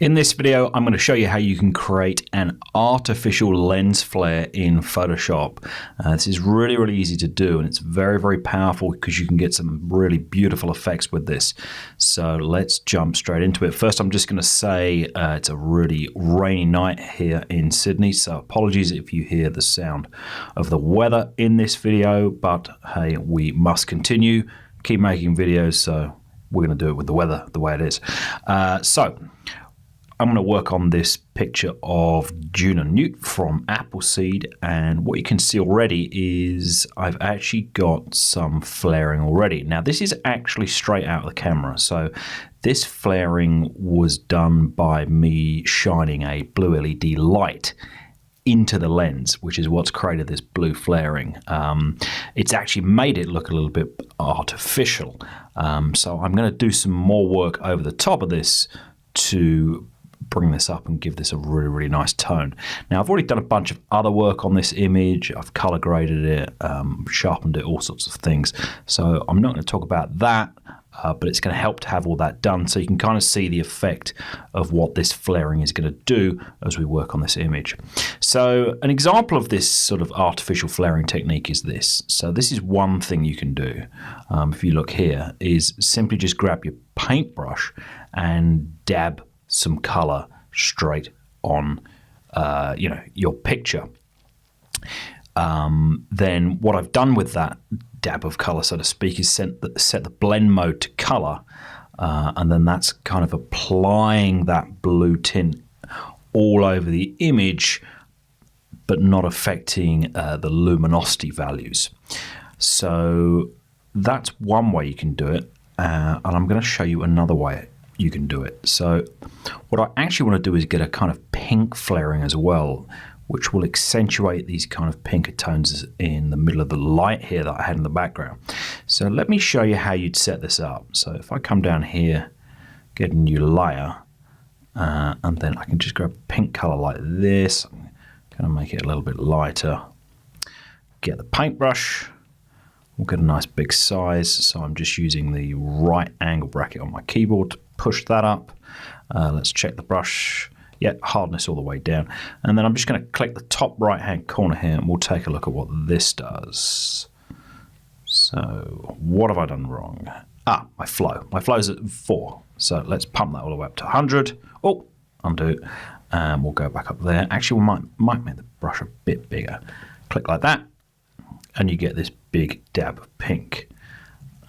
In this video, I'm going to show you how you can create an artificial lens flare in Photoshop. This is really easy to do, and it's very powerful because you can get some really beautiful effects with this. So let's jump straight into it. First, I'm just going to say it's a really rainy night here in Sydney, so apologies if you hear the sound of the weather in this video, but hey, we must continue, keep making videos, so we're going to do it with the weather the way it is. I'm going to work on this picture of June and Newt from Appleseed, and what you can see already is I've actually got some flaring already. Now this is actually straight out of the camera, so this flaring was done by me shining a blue LED light into the lens, which is what's created this blue flaring. It's actually made it look a little bit artificial, so I'm going to do some more work over the top of this to bring this up and give this a really nice tone. Now I've already done a bunch of other work on this image. I've color graded it, sharpened it, all sorts of things. So I'm not going to talk about that, but it's going to help to have all that done so you can kind of see the effect of what this flaring is going to do as we work on this image. So an example of this sort of artificial flaring technique is this. So this is one thing you can do. If you look here, is simply just grab your paintbrush and dab some color straight on your picture. Then what I've done with that dab of color, so to speak, is set the blend mode to color, and then that's kind of applying that blue tint all over the image, but not affecting the luminosity values. So that's one way you can do it, and I'm going to show you another way you can do it. So what I actually want to do is get a kind of pink flaring as well, which will accentuate these kind of pinker tones in the middle of the light here that I had in the background. So let me show you how you'd set this up. So if I come down here, get a new layer, and then I can just grab a pink color like this. I'm going to make it a little bit lighter. Get the paintbrush. We'll get a nice big size. So I'm just using the right angle bracket on my keyboard to push that up. Let's check the brush. Yeah, hardness all the way down. And then I'm just going to click the top right hand corner here and we'll take a look at what this does. So what have I done wrong? My flow. My flow's at 4. So let's pump that all the way up to 100. Oh, undo. And we'll go back up there. Actually, we might make the brush a bit bigger. Click like that. And you get this big dab of pink.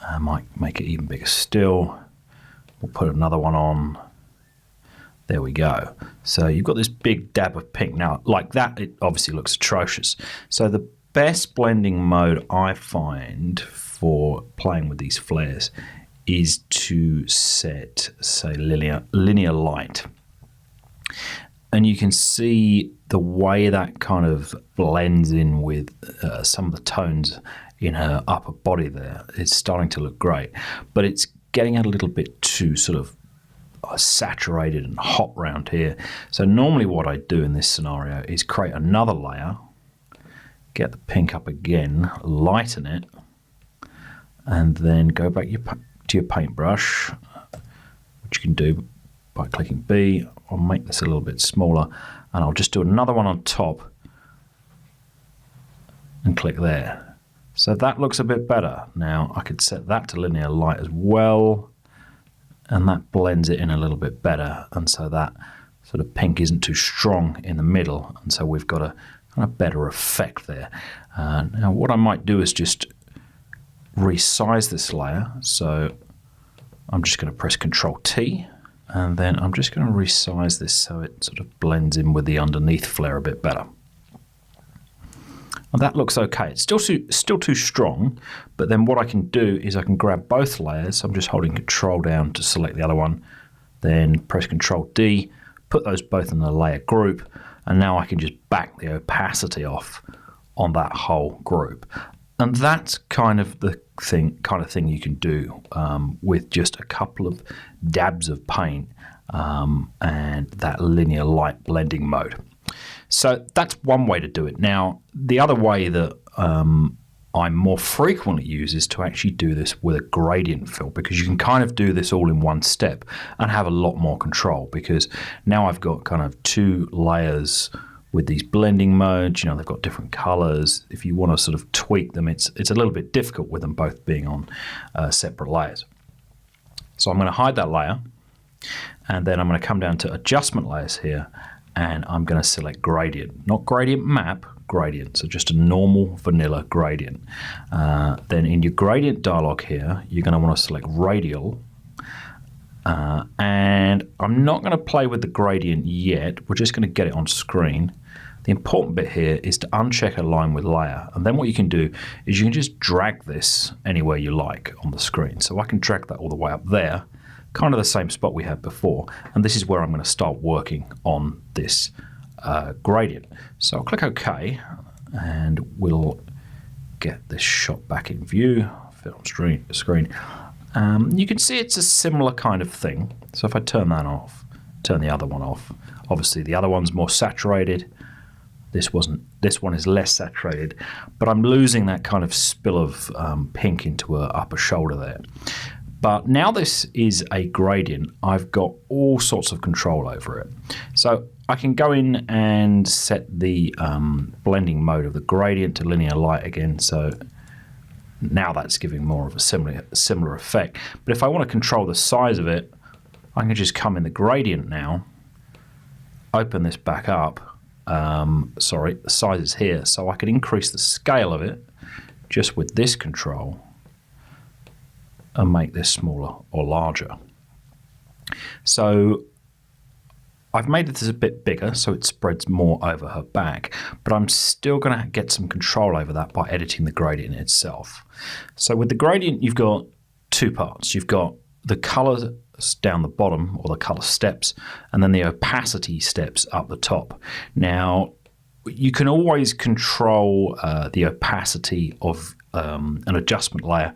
I might make it even bigger still. We'll put another one on. There we go. So you've got this big dab of pink. Now, like that, it obviously looks atrocious. So the best blending mode I find for playing with these flares is to set, say, linear light. And you can see the way that kind of blends in with some of the tones in her upper body there. It's starting to look great, but it's getting a little bit too sort of saturated and hot round here. So normally what I do in this scenario is create another layer, get the pink up again, lighten it, and then go back to your paintbrush, which you can do by clicking B. I'll make this a little bit smaller, and I'll just do another one on top and click there. So that looks a bit better. Now I could set that to linear light as well, and that blends it in a little bit better, and so that sort of pink isn't too strong in the middle, and so we've got a kind of better effect there. Now what I might do is just resize this layer. So I'm just going to press Ctrl T, and then I'm just going to resize this so it sort of blends in with the underneath flare a bit better. And that looks okay. It's still too strong, but then what I can do is I can grab both layers. So I'm just holding Control down to select the other one, then press Control D, put those both in the layer group, and now I can just back the opacity off on that whole group. And that's kind of the thing you can do with just a couple of dabs of paint and that linear light blending mode. So that's one way to do it. Now, the other way that I more frequently use is to actually do this with a gradient fill, because you can kind of do this all in one step and have a lot more control, because now I've got kind of 2 layers with these blending modes. You know, they've got different colors. If you want to sort of tweak them, it's a little bit difficult with them both being on separate layers. So I'm going to hide that layer, and then I'm going to come down to adjustment layers here, and I'm going to select gradient, not gradient map, gradient, so just a normal vanilla gradient. Then in your gradient dialog here, you're going to want to select radial, and I'm not going to play with the gradient yet. We're just going to get it on screen. The important bit here is to uncheck align with layer, and then what you can do is you can just drag this anywhere you like on the screen. So I can drag that all the way up there, kind of the same spot we had before, and this is where I'm going to start working on this gradient. So I'll click OK, and we'll get this shot back in view, fit on screen. You can see it's a similar kind of thing. So if I turn that off, turn the other one off, obviously the other one's more saturated. This one is less saturated, but I'm losing that kind of spill of pink into her upper shoulder there. But now this is a gradient, I've got all sorts of control over it. So I can go in and set the blending mode of the gradient to linear light again. So now that's giving more of a similar effect. But if I want to control the size of it, I can just come in the gradient now, open this back up. The size is here, so I can increase the scale of it just with this control and make this smaller or larger. So I've made this a bit bigger so it spreads more over her back, but I'm still going to get some control over that by editing the gradient itself. So with the gradient, you've got 2 parts. You've got the color down the bottom, or the color steps, and then the opacity steps up the top. Now, you can always control the opacity of an adjustment layer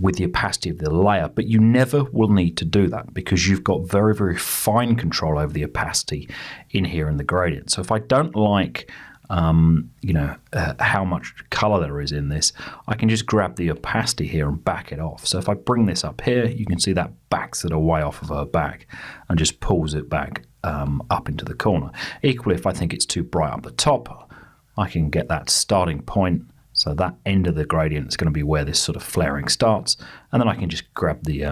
with the opacity of the layer, but you never will need to do that because you've got very, very fine control over the opacity in here in the gradient. So if I don't like how much color there is in this, I can just grab the opacity here and back it off. So if I bring this up here, you can see that backs it away off of her back and just pulls it back up into the corner. Equally, if I think it's too bright up the top, I can get that starting point. So that end of the gradient is going to be where this sort of flaring starts. And then I can just grab the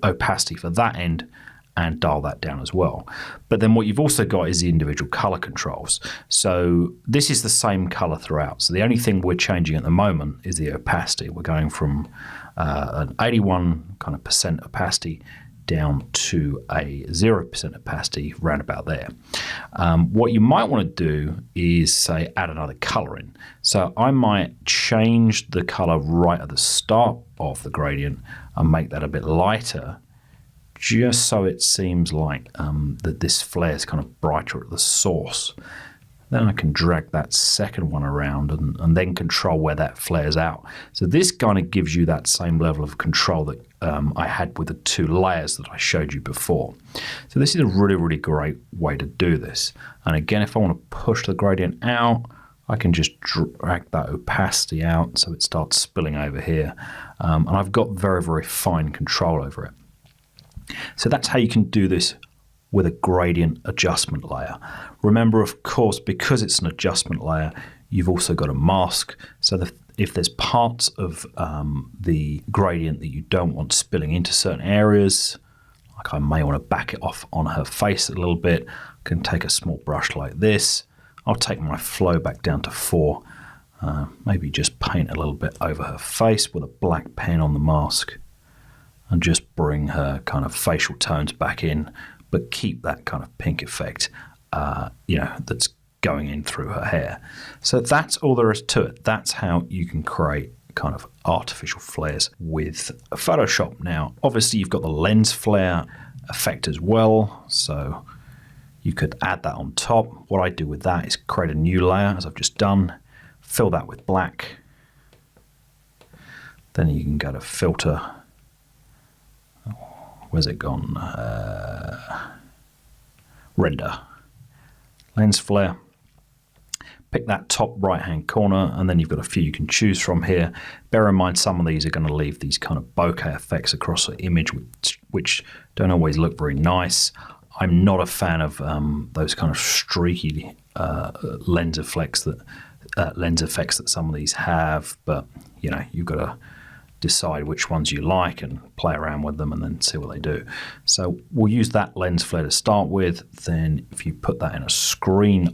opacity for that end and dial that down as well. But then what you've also got is the individual color controls. So this is the same color throughout. So the only thing we're changing at the moment is the opacity. We're going from an 81 kind of % opacity down to a 0% opacity round about there. What you might want to do is say add another color in. So I might change the color right at the start of the gradient and make that a bit lighter, just so it seems like that this flare is kind of brighter at the source. Then I can drag that second one around and then control where that flares out. So this kind of gives you that same level of control that I had with the 2 layers that I showed you before. So this is a really, really great way to do this. And again, if I want to push the gradient out, I can just drag that opacity out so it starts spilling over here. And I've got very, very fine control over it. So that's how you can do this with a gradient adjustment layer. Remember, of course, because it's an adjustment layer, you've also got a mask. So that if there's parts of the gradient that you don't want spilling into certain areas, like I may want to back it off on her face a little bit, I can take a small brush like this. I'll take my flow back down to 4, maybe just paint a little bit over her face with a black pen on the mask and just bring her kind of facial tones back in, but keep that kind of pink effect, that's going in through her hair. So that's all there is to it. That's how you can create kind of artificial flares with Photoshop. Now, obviously you've got the lens flare effect as well. So you could add that on top. What I do with that is create a new layer, as I've just done, fill that with black. Then you can go to filter. Where's it gone? Render. Lens flare. pick that top right-hand corner, and then you've got a few you can choose from here. Bear in mind, some of these are going to leave these kind of bokeh effects across the image, which don't always look very nice. I'm not a fan of those kind of streaky lens effects that some of these have, but you know, you've got to decide which ones you like and play around with them and then see what they do. So we'll use that lens flare to start with. Then if you put that in a screen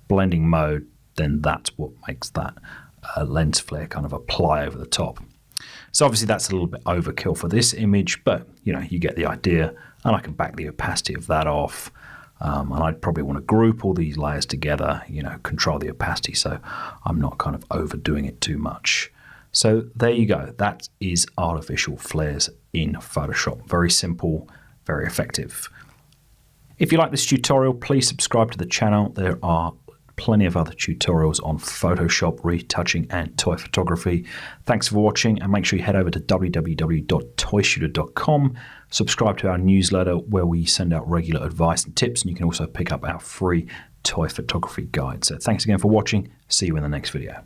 blending mode, then that's what makes that lens flare kind of apply over the top. So obviously that's a little bit overkill for this image, but you know, you get the idea, and I can back the opacity of that off. And I'd probably want to group all these layers together, you know, control the opacity so I'm not kind of overdoing it too much. So there you go. That is artificial flares in Photoshop. Very simple, very effective. If you like this tutorial, please subscribe to the channel. There are plenty of other tutorials on Photoshop, retouching, and toy photography. Thanks for watching, and make sure you head over to www.toyshooter.com. Subscribe to our newsletter where we send out regular advice and tips, and you can also pick up our free toy photography guide. So thanks again for watching. See you in the next video.